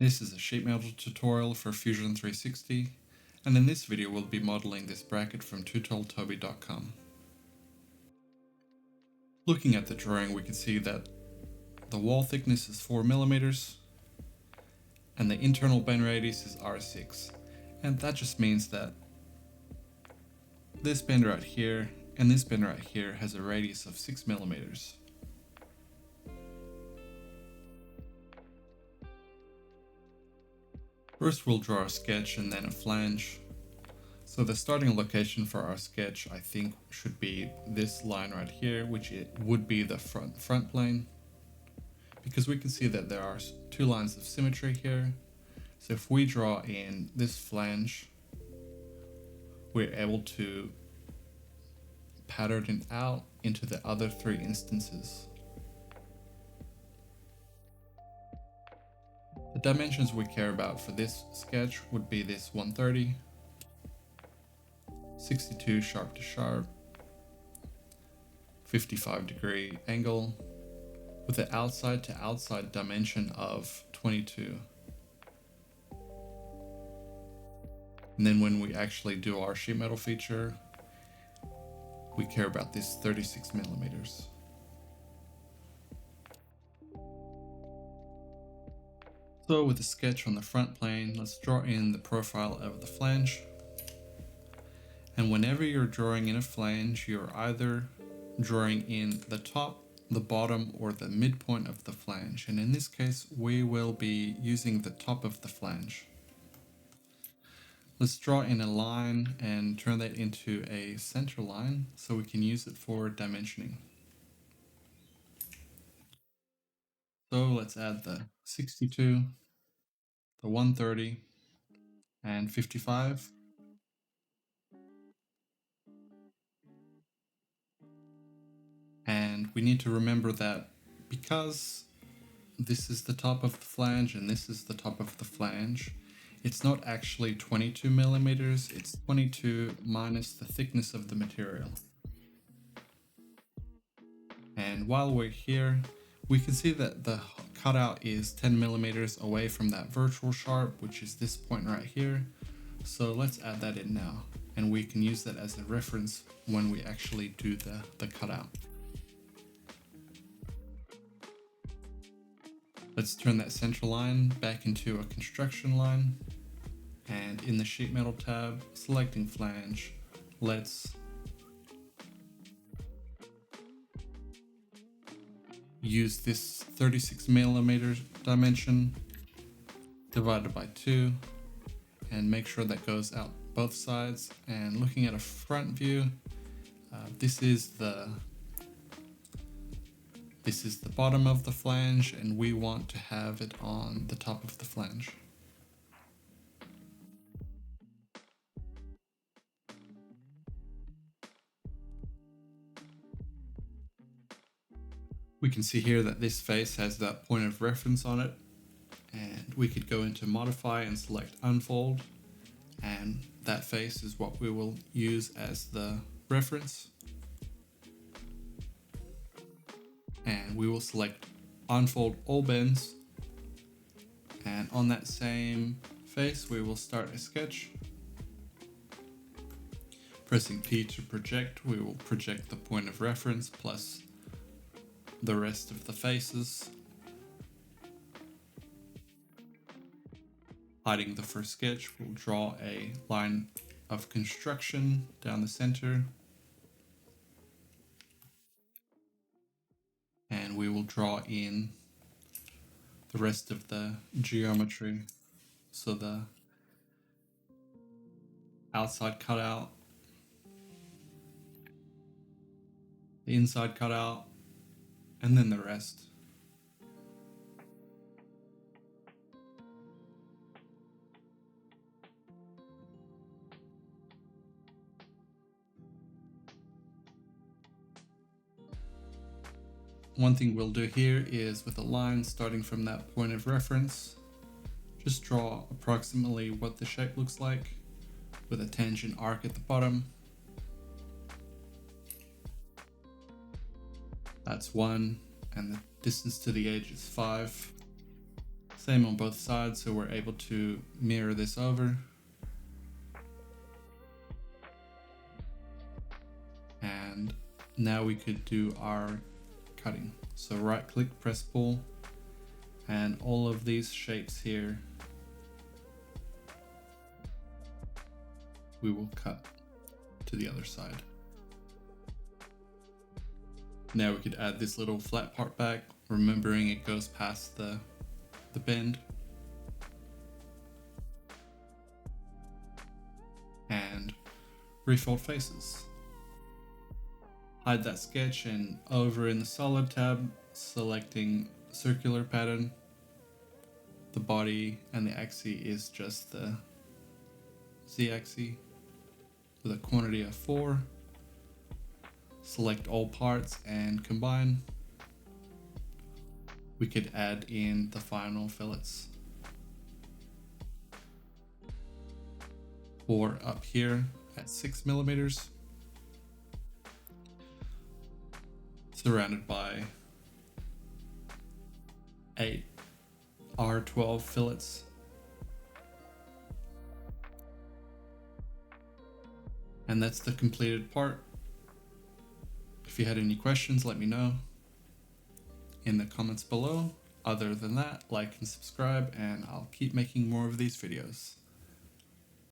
This is a sheet metal tutorial for Fusion 360, and in this video we'll be modeling this bracket from tutorialtoby.com. Looking at the drawing, we can see that the wall thickness is 4mm and the internal bend radius is R6, and that just means that this bend right here and this bend right here has a radius of 6mm. First we'll draw a sketch and then a flange. So the starting location for our sketch, I think, should be this line right here, which it would be the front plane, because we can see that there are two lines of symmetry here. So if we draw in this flange, we're able to pattern it out into the other three instances. The dimensions we care about for this sketch would be this 130, 62 sharp to sharp, 55-degree angle, with an outside to outside dimension of 22. And then when we actually do our sheet metal feature, we care about this 36mm. So with the sketch on the front plane, let's draw in the profile of the flange. And whenever you're drawing in a flange, you're either drawing in the top, the bottom, or the midpoint of the flange. And in this case, we will be using the top of the flange. Let's draw in a line and turn that into a center line so we can use it for dimensioning. So let's add the 62, the 130, and 55. And we need to remember that because this is the top of the flange and this is the top of the flange, it's not actually 22mm, it's 22 minus the thickness of the material. And while we're here, we can see that the cutout is 10mm away from that virtual sharp, which is this point right here. So let's add that in now, and we can use that as a reference when we actually do the cutout. Let's turn that center line back into a construction line, and in the sheet metal tab, selecting flange, let's use this 36mm dimension divided by 2 and make sure that goes out both sides. And looking at a front view, this is the bottom of the flange, and we want to have it on the top of the flange. We can see here that this face has that point of reference on it, and we could go into modify and select unfold, and that face is what we will use as the reference. And we will select unfold all bends, and on that same face we will start a sketch. Pressing P to project, we will project the point of reference plus the rest of the faces. Hiding the first sketch, we'll draw a line of construction down the center. And we will draw in the rest of the geometry. So the outside cutout, the inside cutout, and then the rest. One thing we'll do here is with a line starting from that point of reference, just draw approximately what the shape looks like with a tangent arc at the bottom. That's 1, and the distance to the edge is 5. Same on both sides, so we're able to mirror this over. And now we could do our cutting. So right click, press pull, and all of these shapes here we will cut to the other side. Now we could add this little flat part back, remembering it goes past the bend. And refold faces. Hide that sketch, and over in the solid tab, selecting circular pattern. The body and the axis is just the z-axis with a quantity of 4. Select all parts and combine. We could add in the final fillets. Or up here at 6 millimeters, surrounded by 8 R12 fillets. And that's the completed part. If you had any questions, let me know in the comments below. Other than that, like and subscribe, and I'll keep making more of these videos.